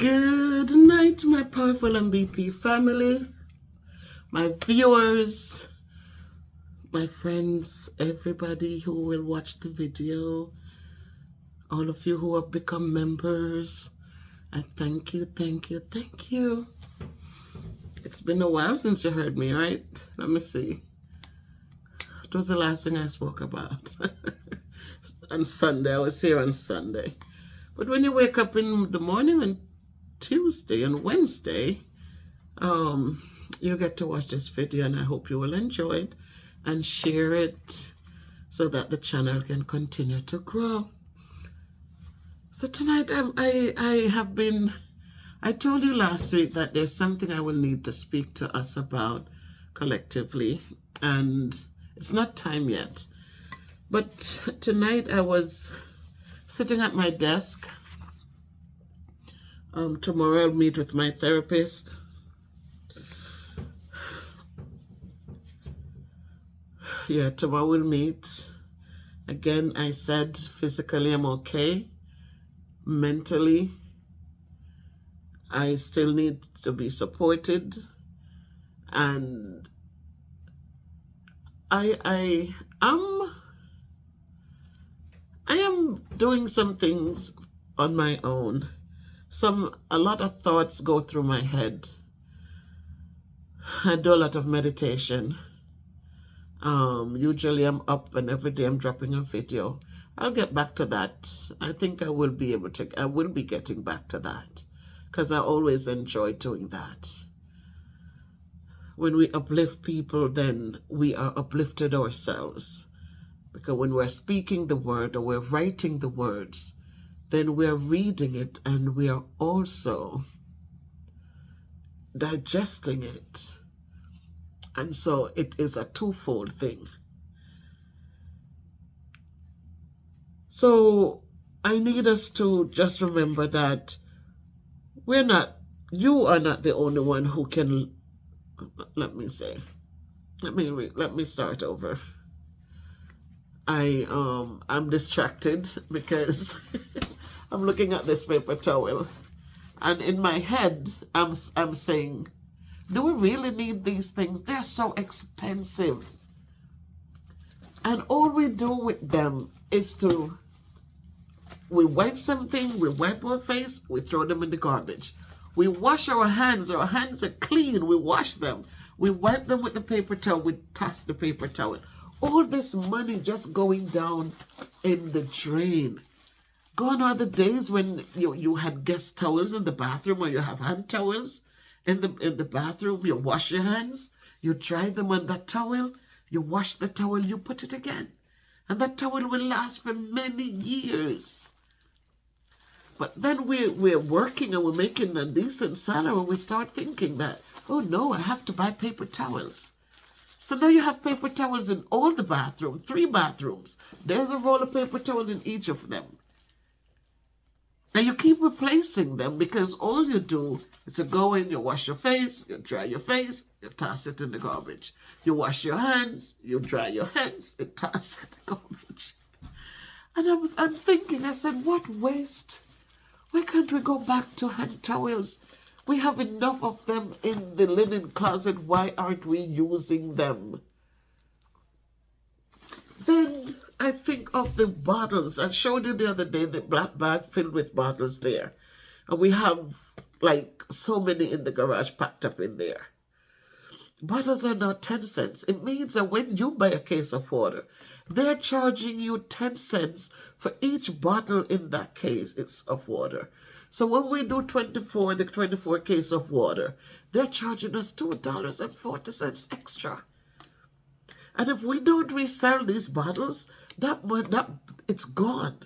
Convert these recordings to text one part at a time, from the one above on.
Good night, my powerful MVP family, my viewers, my friends, everybody who will watch the video, all of you who have become members. I thank you, thank you, thank you. It's been a while since you heard me, right? Let me see. It was the last thing I spoke about. On Sunday, I was here on Sunday. But when you wake up in the morning on Tuesday and Wednesday, you get to watch this video, and I hope you will enjoy it and share it so that the channel can continue to grow. So tonight I told you last week that there's something I will need to speak to us about collectively, and it's not time yet. But tonight I was sitting at my desk. Tomorrow I'll meet with my therapist. Yeah, tomorrow we'll meet. Again, I said physically I'm okay. Mentally, I still need to be supported. And I am doing some things on my own. A lot of thoughts go through my head. I do a lot of meditation. Usually I'm up and every day I'm dropping a video. I'll get back to that. I think I will be getting back to that because I always enjoy doing that. When we uplift people, then we are uplifted ourselves. Because when we're speaking the word or we're writing the words, then we're reading it and we are also digesting it. And so it is a twofold thing. So I need us to just remember that you are not the only one who can, let me start over. I'm distracted because I'm looking at this paper towel, and in my head I'm saying, do we really need these things? They're so expensive, and all we do with them is we wipe something, we wipe our face, we throw them in the garbage. We wash our hands are clean, we wash them. We wipe them with the paper towel, we toss the paper towel. All this money just going down in the drain. Gone are the days when you had guest towels in the bathroom, or you have hand towels in the bathroom. You wash your hands, you dry them on that towel, you wash the towel, you put it again. And that towel will last for many years. But then we're working and we're making a decent salary, and we start thinking that, oh no, I have to buy paper towels. So now you have paper towels in all the bathrooms, 3 bathrooms. There's a roll of paper towel in each of them. And you keep replacing them because all you do is to go in, you wash your face, you dry your face, you toss it in the garbage. You wash your hands, you dry your hands, you toss it in the garbage. And I'm thinking, I said, what waste? Why can't we go back to hand towels? We have enough of them in the linen closet. Why aren't we using them? Then I think of the bottles. I showed you the other day the black bag filled with bottles there. And we have like so many in the garage packed up in there. Bottles are now 10 cents. It means that when you buy a case of water, they're charging you 10 cents for each bottle in that case of water. So when we do the 24 case of water, they're charging us $2.40 extra. And if we don't resell these bottles, it's gone.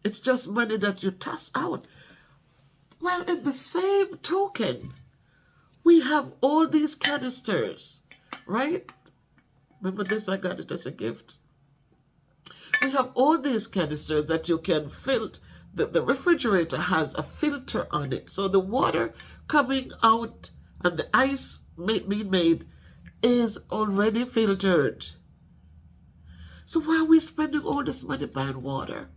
It's just money that you toss out. Well, in the same token, we have all these canisters, right? Remember this? I got it as a gift. We have all these canisters that you can fill. The refrigerator has a filter on it. So the water coming out and the ice being made is already filtered. So why are we spending all this money buying water?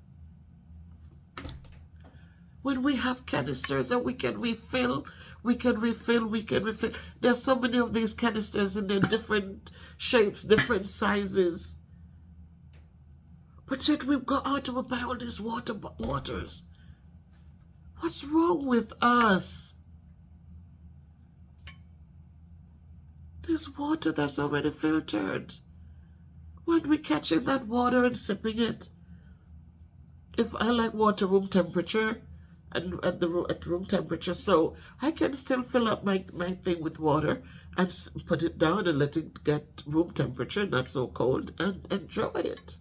When we have canisters and we can refill, we can refill, we can refill. There's so many of these canisters in their different shapes, different sizes. But yet we've got out to buy all these waters. What's wrong with us? There's water that's already filtered. Why aren't we catching that water and sipping it? If I like water room temperature, and at room temperature, so I can still fill up my thing with water and put it down and let it get room temperature, not so cold, and enjoy it.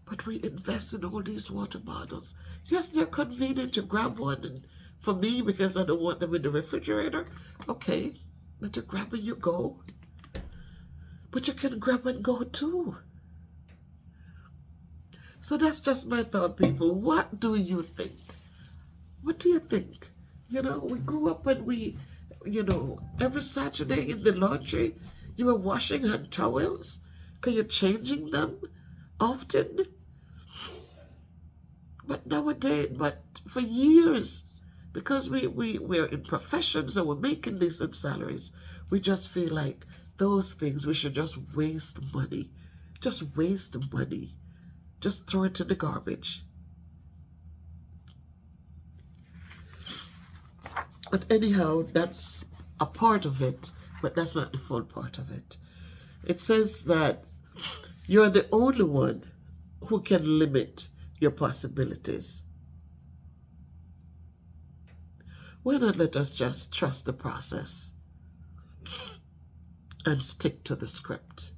But we invest in all these water bottles. Yes, they're convenient to grab one, and for me, because I don't want them in the refrigerator, okay, let you grab and you go. But you can grab and go too. So that's just my thought, people. What do you think? What do you think? You know, we grew up and we, you know, every Saturday in the laundry, you were washing hand towels because you're changing them often. But nowadays, but for years, because we're in professions and we're making decent salaries, we just feel like those things, we should just waste money. Just waste money. Just throw it in the garbage. But anyhow, that's a part of it, but that's not the full part of it. It says that you're the only one who can limit your possibilities. Why not let us just trust the process and stick to the script?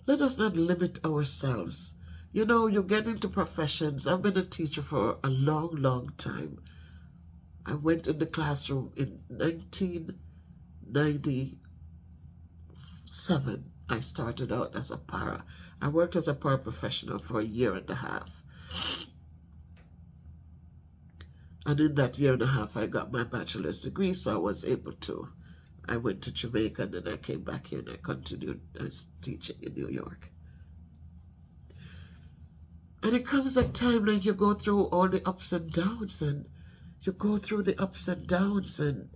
Let us not limit ourselves. You know, you get into professions. I've been a teacher for a long, long time. I went in the classroom in 1997. I started out as a para. I worked as a paraprofessional for a year and a half. And in that year and a half, I got my bachelor's degree, so I was able to. I went to Jamaica, and then I came back here, and I continued as teaching in New York. And it comes a time like you go through all the ups and downs, and you go through the ups and downs, and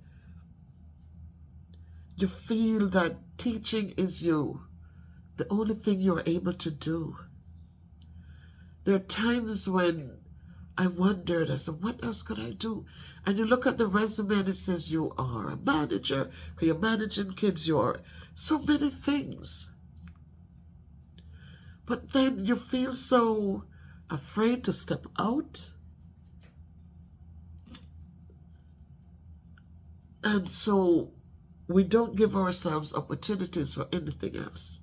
you feel that teaching is the only thing you're able to do. There are times when I wondered, I said, what else could I do? And you look at the resume and it says you are a manager, because you're managing kids, you're so many things. But then you feel so afraid to step out. And so we don't give ourselves opportunities for anything else.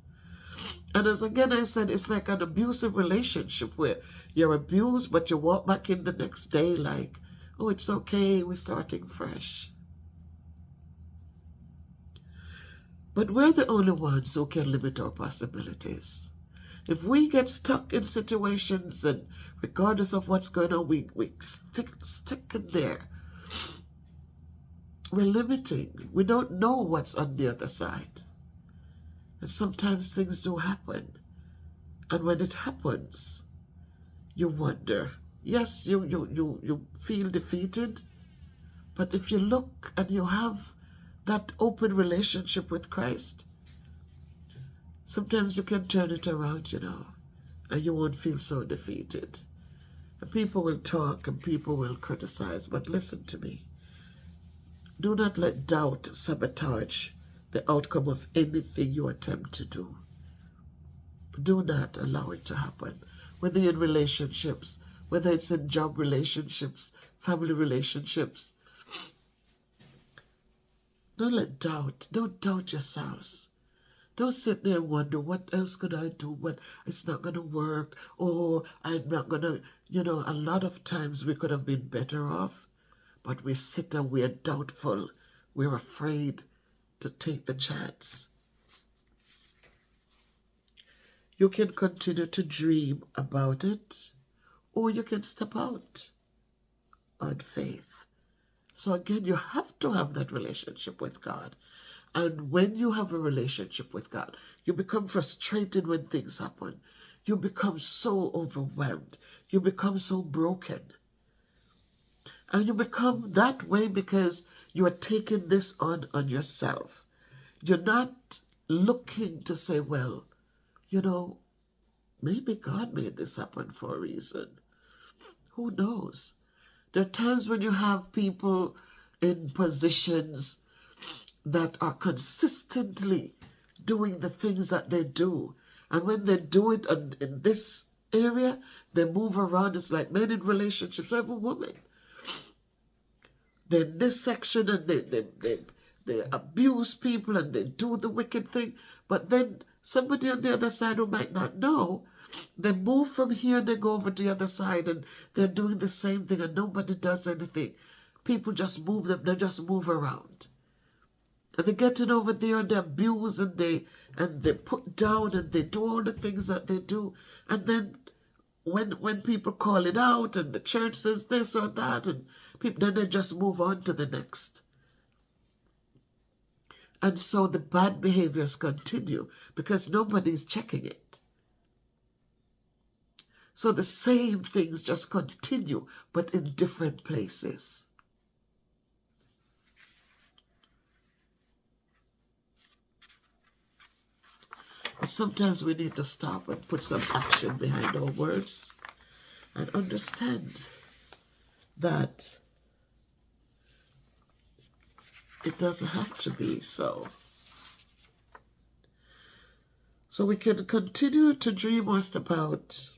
And as again I said, it's like an abusive relationship where you're abused, but you walk back in the next day like, oh, it's okay, we're starting fresh. But we're the only ones who can limit our possibilities. If we get stuck in situations, and regardless of what's going on, we stick in there, we're limiting. We don't know what's on the other side. And sometimes things do happen. And when it happens, you wonder. Yes, you feel defeated. But if you look and you have that open relationship with Christ, sometimes you can turn it around, you know, and you won't feel so defeated. And people will talk and people will criticize, but listen to me. Do not let doubt sabotage the outcome of anything you attempt to do. Do not allow it to happen. Whether in relationships, whether it's in job relationships, family relationships. Don't doubt yourselves. Don't sit there and wonder, what else could I do? What, it's not going to work, or I'm not going to, you know, a lot of times we could have been better off, but we sit and we're doubtful. We're afraid to take the chance. You can continue to dream about it, or you can step out on faith. So again, you have to have that relationship with God. And when you have a relationship with God, you become frustrated when things happen. You become so overwhelmed. You become so broken. And you become that way because you are taking this on yourself. You're not looking to say, well, you know, maybe God made this happen for a reason. Who knows? There are times when you have people in positions that are consistently doing the things that they do. And when they do it in this area, they move around. It's like men in relationships, every woman. They're in this section and they abuse people and they do the wicked thing. But then somebody on the other side who might not know, they move from here and they go over to the other side and they're doing the same thing and nobody does anything. People just move them, they just move around. And they get in over there and they abuse and they put down and they do all the things that they do. And then when people call it out and the church says this or that, and people, then they just move on to the next. And so the bad behaviors continue because nobody's checking it. So the same things just continue, but in different places. Sometimes we need to stop and put some action behind our words and understand that it doesn't have to be so. So we can continue to dream or step out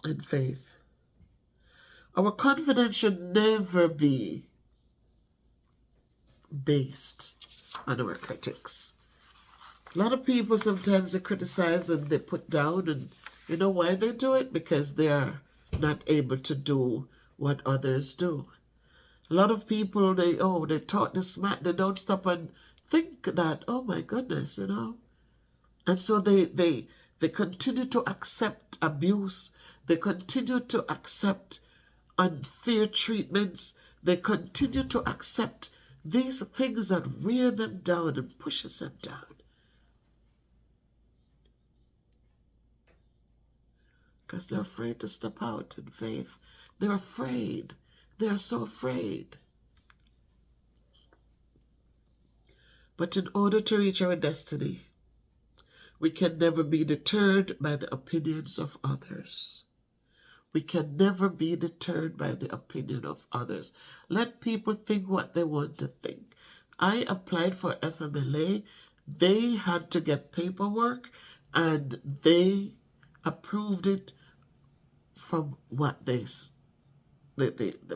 in faith. Our confidence should never be based on our critics. A lot of people sometimes they criticize and they put down, and you know why they do it? Because they are not able to do what others do. A lot of people, they taught this smart, they don't stop and think that, oh my goodness, you know. And so they continue to accept abuse, they continue to accept unfair treatments, they continue to accept these things that wear them down and pushes them down. Because they're afraid to step out in faith. They're afraid. They're so afraid. But in order to reach our destiny, we can never be deterred by the opinions of others. We can never be deterred by the opinion of others. Let people think what they want to think. I applied for FMLA. They had to get paperwork and they approved it from what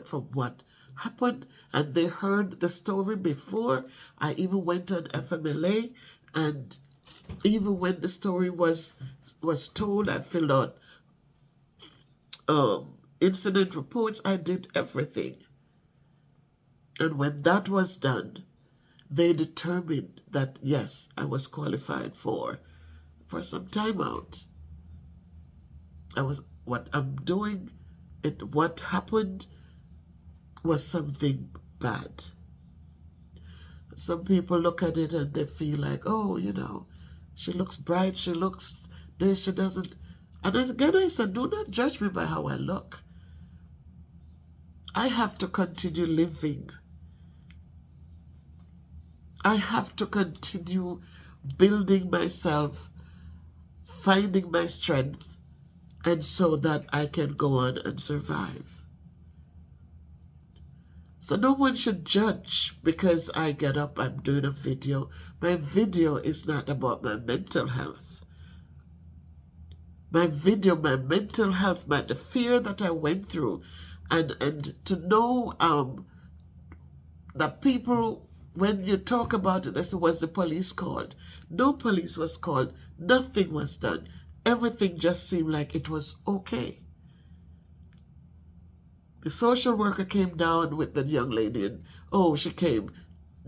from what happened, and they heard the story before I even went on FMLA, and even when the story was told, I filled out incident reports. I did everything, and when that was done, they determined that yes, I was qualified for some time out. What I'm doing, what happened was something bad. Some people look at it and they feel like, oh, you know, she looks bright, she looks this, she doesn't. And again, I said, do not judge me by how I look. I have to continue living. I have to continue building myself, finding my strength, and so that I can go on and survive. So no one should judge because I get up, I'm doing a video. My video is not about my mental health. My video, my mental health, the fear that I went through, and to know that people, when you talk about it, this was the police called. No police was called. Nothing was done. Everything just seemed like it was okay. The social worker came down with the young lady and she came.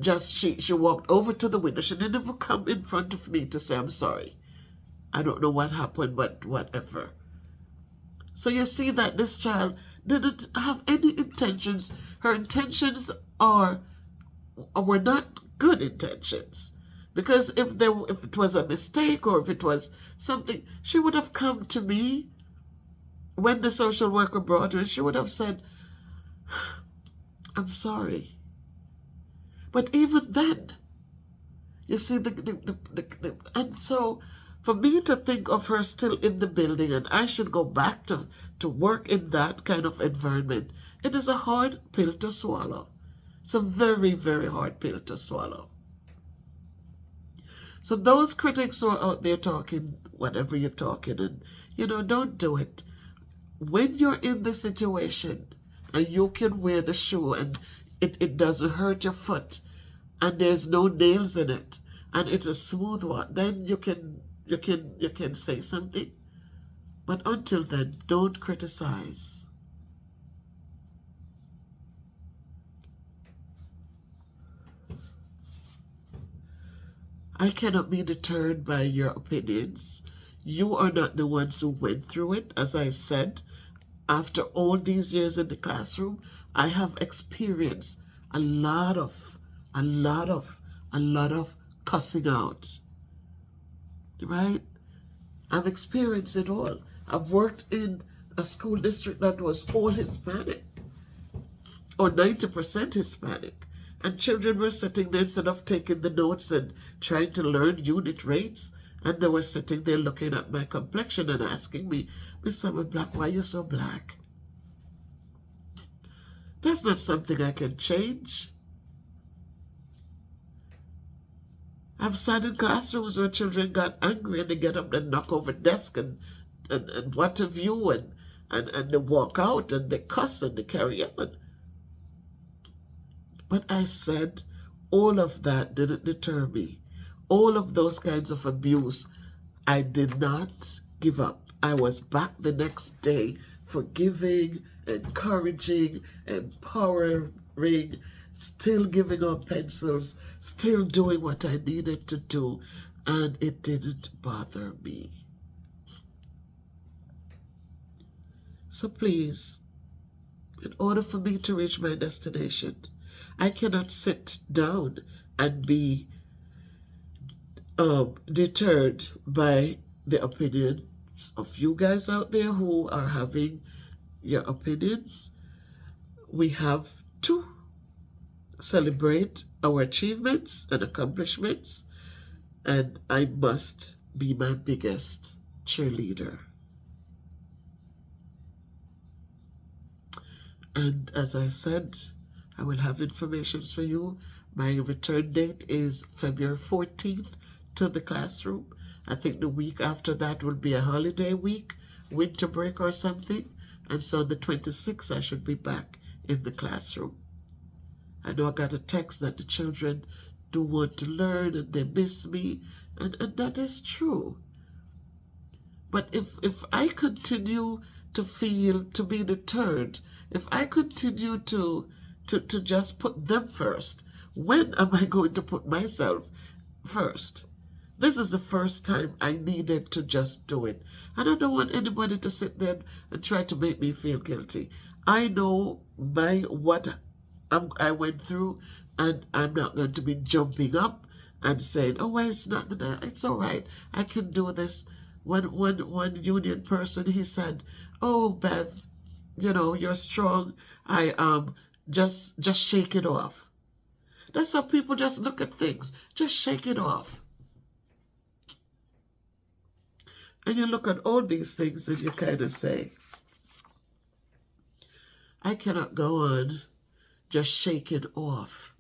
She walked over to the window. She didn't even come in front of me to say, I'm sorry. I don't know what happened, but whatever. So you see that this child didn't have any intentions. Her intentions were not good intentions. Because if it was a mistake or if it was something, she would have come to me when the social worker brought her. She would have said, I'm sorry. But even then, you see, and so for me to think of her still in the building and I should go back to work in that kind of environment, it is a hard pill to swallow. It's a very, very hard pill to swallow. So those critics who are out there talking whatever you're talking, and don't do it. When you're in the situation and you can wear the shoe and it doesn't hurt your foot and there's no nails in it and it's a smooth one, then you can say something. But until then, don't criticize. I cannot be deterred by your opinions. You are not the ones who went through it. As I said, after all these years in the classroom, I have experienced a lot of cussing out. Right? I've experienced it all. I've worked in a school district that was all Hispanic, or 90% Hispanic. And children were sitting there, instead of taking the notes and trying to learn unit rates, and they were sitting there looking at my complexion and asking me, Miss Summer Black, why are you so black? That's not something I can change. I've sat in classrooms where children got angry and they get up and knock over desk and what have you, and they walk out and they cuss and they carry on. But I said all of that didn't deter me. All of those kinds of abuse, I did not give up. I was back the next day, forgiving, encouraging, empowering, still giving out pencils, still doing what I needed to do, and it didn't bother me. So please, in order for me to reach my destination, I cannot sit down and be deterred by the opinions of you guys out there who are having your opinions. We have to celebrate our achievements and accomplishments, and I must be my biggest cheerleader. And as I said, I will have information for you. My return date is February 14th to the classroom. I think the week after that will be a holiday week, winter break or something. And so the 26th, I should be back in the classroom. I know I got a text that the children do want to learn and they miss me. And that is true. But if I continue to be deterred, if I continue to just put them first, when am I going to put myself first? This is the first time I needed to just do it. And I don't want anybody to sit there and try to make me feel guilty. I know what I went through, and I'm not going to be jumping up and saying, oh, well, it's all right. I can do this. One union person, he said, oh, Bev, you're strong. Just shake it off. That's how people just look at things. Just shake it off. And you look at all these things and you kind of say, I cannot go on just shaking off.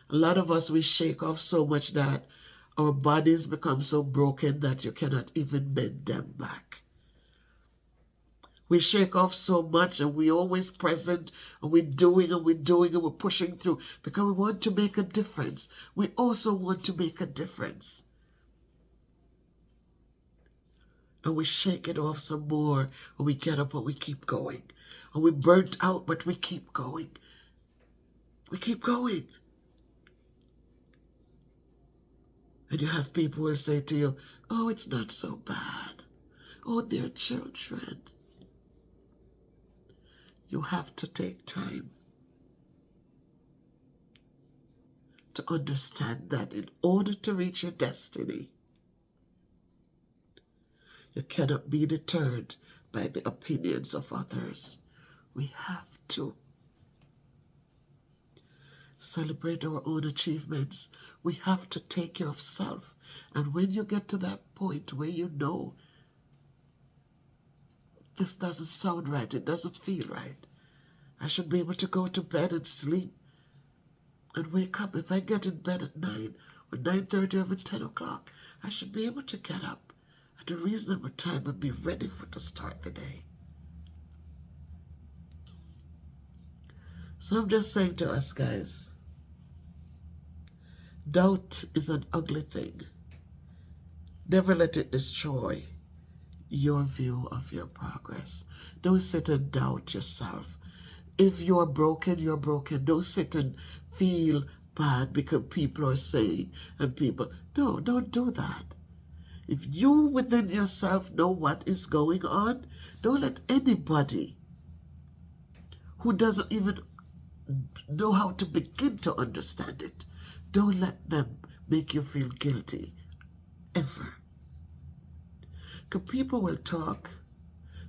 A lot of us, we shake off so much that our bodies become so broken that you cannot even bend them back. We shake off so much and we're always present and we're doing and we're pushing through because we want to make a difference. We also want to make a difference. And we shake it off some more and we get up and we keep going. And we're burnt out, but we keep going. We keep going. And you have people who will say to you, oh, it's not so bad. Oh, they're children. You have to take time to understand that in order to reach your destiny, you cannot be deterred by the opinions of others. We have to. celebrate our own achievements. We have to take care of self. And when you get to that point where you know this doesn't sound right, it doesn't feel right, I should be able to go to bed and sleep and wake up. If I get in bed at 9 or 9:30 or even 10 o'clock, I should be able to get up at a reasonable time and be ready to start the day. So I'm just saying to us, guys, doubt is an ugly thing. Never let it destroy your view of your progress. Don't sit and doubt yourself. If you're broken, you're broken. Don't sit and feel bad because people are saying and people. No, don't do that. If you within yourself know what is going on, don't let anybody who doesn't even know how to begin to understand it, don't let them make you feel guilty, ever. Because people will talk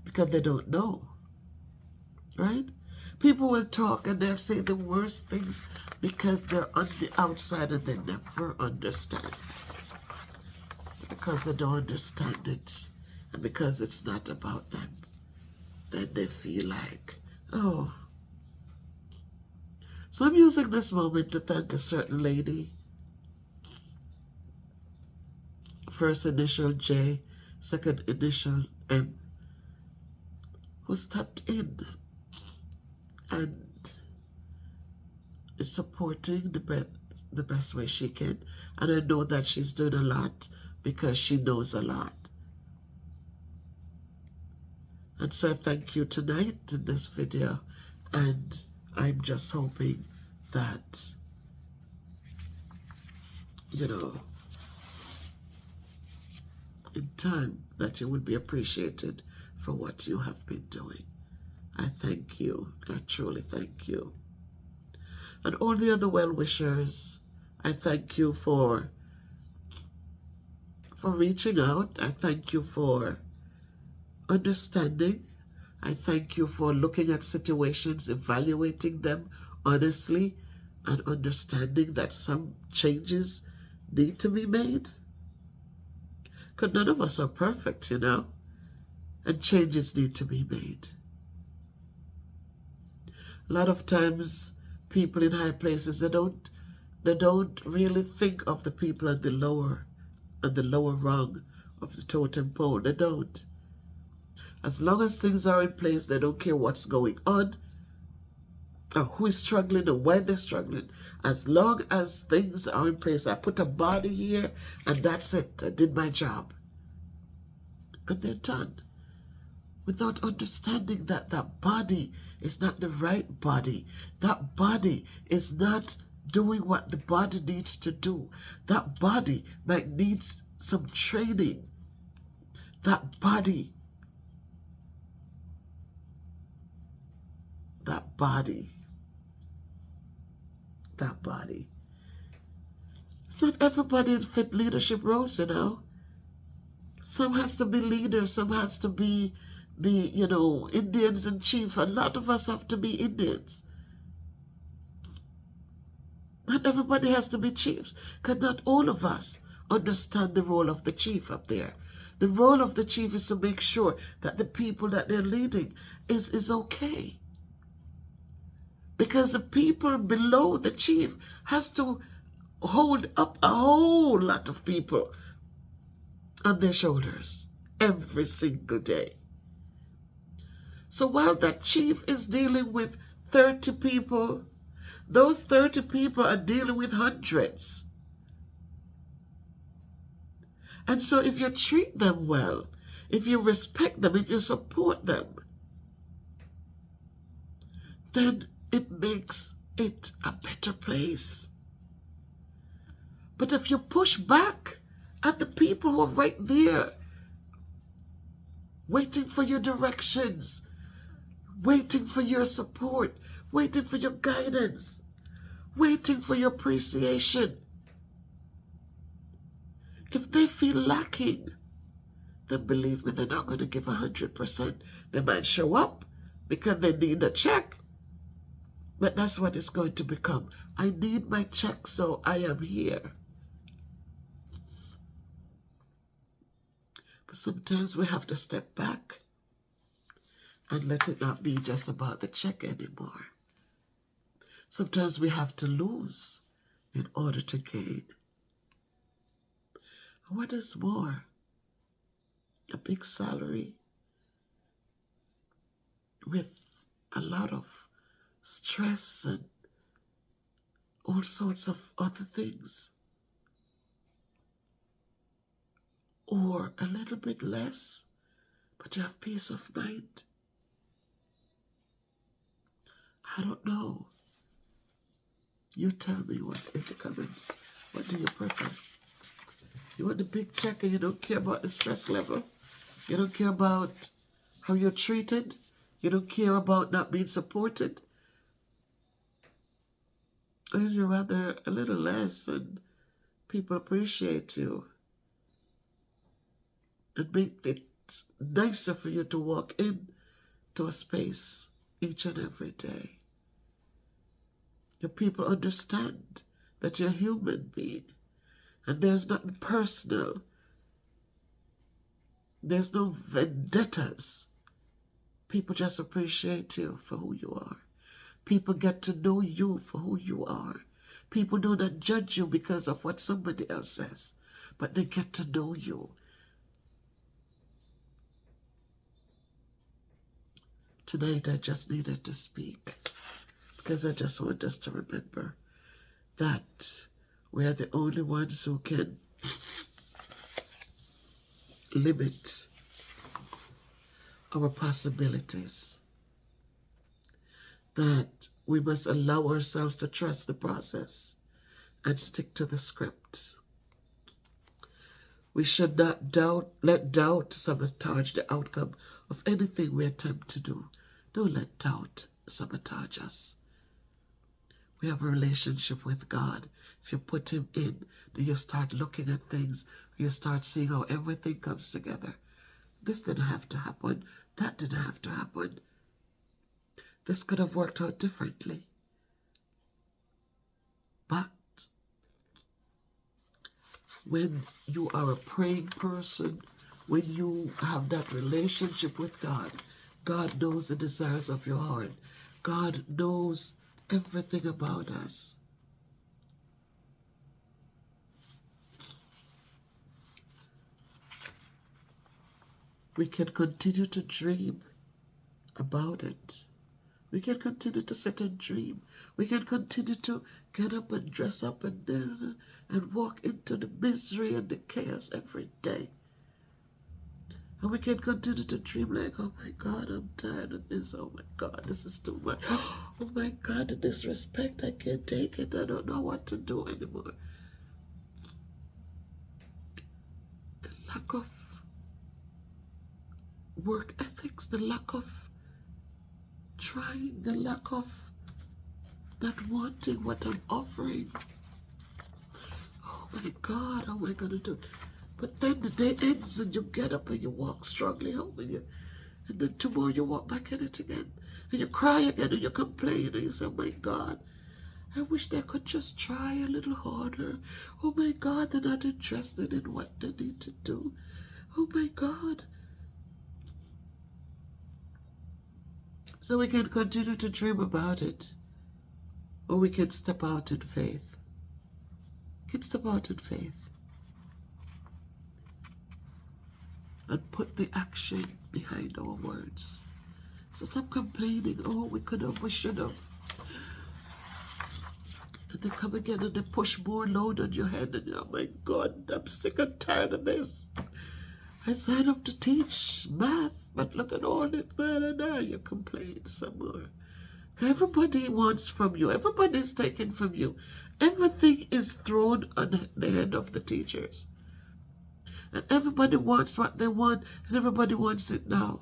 because they don't know, right? People will talk and they'll say the worst things because they're on the outside and they never understand. Because they don't understand it and because it's not about them, then they feel like, oh. So I'm using this moment to thank a certain lady. First initial J, second initial M, who stepped in and is supporting the best way she can. And I know that she's doing a lot because she knows a lot. And so I thank you tonight in this video, and I'm just hoping that, you know, in time that you will be appreciated for what you have been doing. I thank you. I truly thank you. And all the other well-wishers, I thank you for reaching out. I thank you for understanding. I thank you for looking at situations, evaluating them honestly, and understanding that some changes need to be made. Because none of us are perfect, you know, and changes need to be made. A lot of times, people in high places, they don't really think of the people at the lower rung of the totem pole. They don't. As long as things are in place, they don't care what's going on or who is struggling or why they're struggling. As long as things are in place, I put a body here and that's it. I did my job. And they're done. Without understanding that that body is not the right body. That body is not doing what the body needs to do. That body might need some training. That body. It's not everybody in fit leadership roles, you know. Some has to be leaders, some has to be, you know, Indians in chief. A lot of us have to be Indians. Not everybody has to be chiefs, because not all of us understand the role of the chief up there. The role of the chief is to make sure that the people that they're leading is okay. Because the people below the chief has to hold up a whole lot of people on their shoulders every single day. So while that chief is dealing with 30 people, those 30 people are dealing with hundreds. And so if you treat them well, if you respect them, if you support them, then it makes it a better place. But if you push back at the people who are right there, waiting for your directions, waiting for your support, waiting for your guidance, waiting for your appreciation, if they feel lacking, then believe me, they're not going to give 100%. They might show up because they need a check. But that's what it's going to become. I need my check, so I am here. But sometimes we have to step back and let it not be just about the check anymore. Sometimes we have to lose in order to gain. What is more? A big salary with a lot of stress and all sorts of other things. Or a little bit less, but you have peace of mind. I don't know. You tell me what in the comments. What do you prefer? You want the big check and you don't care about the stress level? You don't care about how you're treated? You don't care about not being supported? Or you'd rather a little less and people appreciate you and make it nicer for you to walk in to a space each and every day? The people understand that you're a human being and there's nothing personal. There's no vendettas. People just appreciate you for who you are. People get to know you for who you are. People do not judge you because of what somebody else says, but they get to know you. Tonight I just needed to speak because I just want us to remember that we are the only ones who can limit our possibilities. That we must allow ourselves to trust the process and stick to the script. We should not let doubt sabotage the outcome of anything we attempt to do. Don't let doubt sabotage us. We have a relationship with God. If you put him in, then you start looking at things. You start seeing how everything comes together. This didn't have to happen. That didn't have to happen. This could have worked out differently. But when you are a praying person, when you have that relationship with God, God knows the desires of your heart. God knows everything about us. We can continue to dream about it. We can continue to sit and dream. We can continue to get up and dress up and walk into the misery and the chaos every day. And we can continue to dream like, oh my God, I'm tired of this. Oh my God, this is too much. Oh my God, the disrespect, I can't take it. I don't know what to do anymore. The lack of work ethics, the lack of trying, the lack of not wanting what I'm offering. Oh my God, how am I going to do it? But then the day ends and you get up and you walk strongly home and then tomorrow you walk back in it again. And you cry again and you complain and you say, oh my God, I wish they could just try a little harder. Oh my God, they're not interested in what they need to do. Oh my God. So we can continue to dream about it, or we can step out in faith. We can step out in faith and put the action behind our words. So stop complaining, oh, we could have, we should have. And they come again and they push more load on your head and you're, oh my God, I'm sick and tired of this. I signed up to teach math, but look at all this, you complain some more. Everybody wants from you. Everybody's taken from you. Everything is thrown on the head of the teachers. And everybody wants what they want, and everybody wants it now.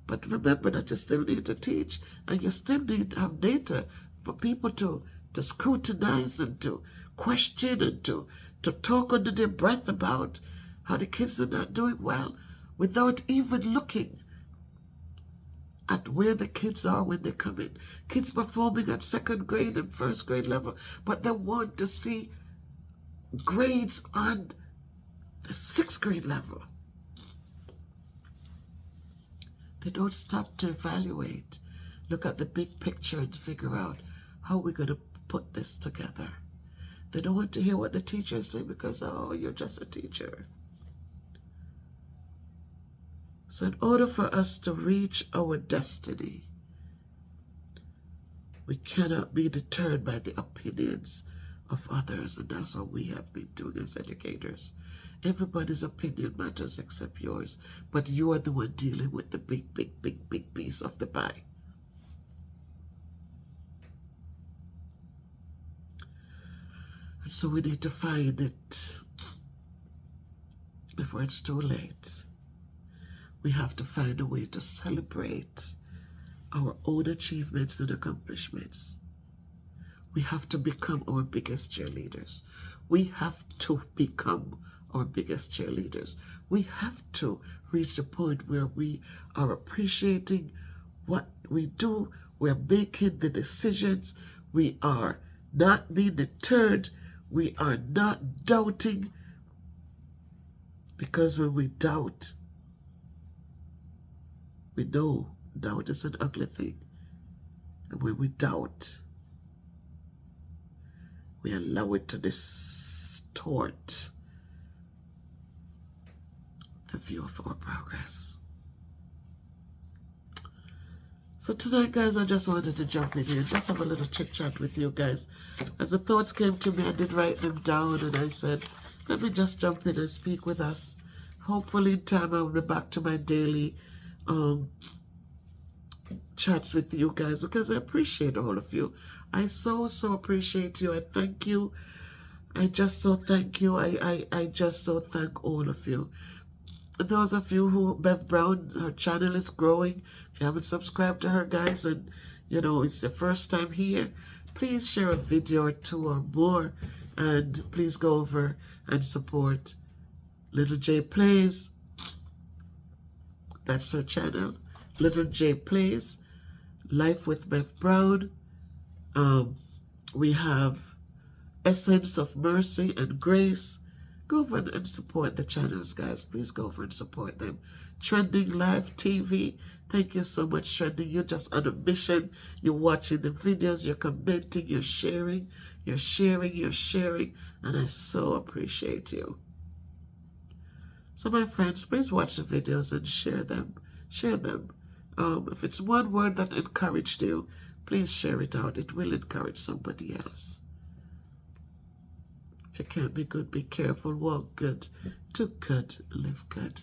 But remember that you still need to teach, and you still need to have data for people to scrutinize and to question and to talk under their breath about how the kids are not doing well without even looking at where the kids are when they come in. Kids performing at second grade and first grade level, but they want to see grades on the sixth grade level. They don't stop to evaluate, look at the big picture and figure out how we're going to put this together. They don't want to hear what the teachers say because, oh, you're just a teacher. So in order for us to reach our destiny, we cannot be deterred by the opinions of others, and that's what we have been doing as educators. Everybody's opinion matters except yours, but you are the one dealing with the big piece of the pie. And so we need to find it before it's too late. We have to find a way to celebrate our own achievements and accomplishments. We have to become our biggest cheerleaders. We have to become our biggest cheerleaders. We have to reach the point where we are appreciating what we do. We're making the decisions. We are not being deterred. We are not doubting. Because when we doubt, we know doubt is an ugly thing. And when we doubt, we allow it to distort the view of our progress. So tonight, guys, I just wanted to jump in here and just have a little chit chat with you guys. As the thoughts came to me, I did write them down and I said, let me just jump in and speak with us. Hopefully in time I'll be back to my daily chats with you guys, because I appreciate all of you. I so appreciate you. I thank you. I just so thank you. I just so thank all of you. Those of you who, Bev Brown, her channel is growing. If you haven't subscribed to her, guys, and you know it's your first time here, please share a video or two or more, and please go over and support Little J Plays. That's her channel. Little J Plays, Life with Bev Brown. We have Essence of Mercy and Grace. Go over and support the channels, guys. Please go over and support them. Trending Live TV. Thank you so much, Trending. You're just on a mission. You're watching the videos. You're commenting. You're sharing. You're sharing. You're sharing. And I so appreciate you. So, my friends, please watch the videos and share them. Share them. If it's one word that encouraged you, please share it out. It will encourage somebody else. If you can't be good, be careful. Walk good. Do good. Live good.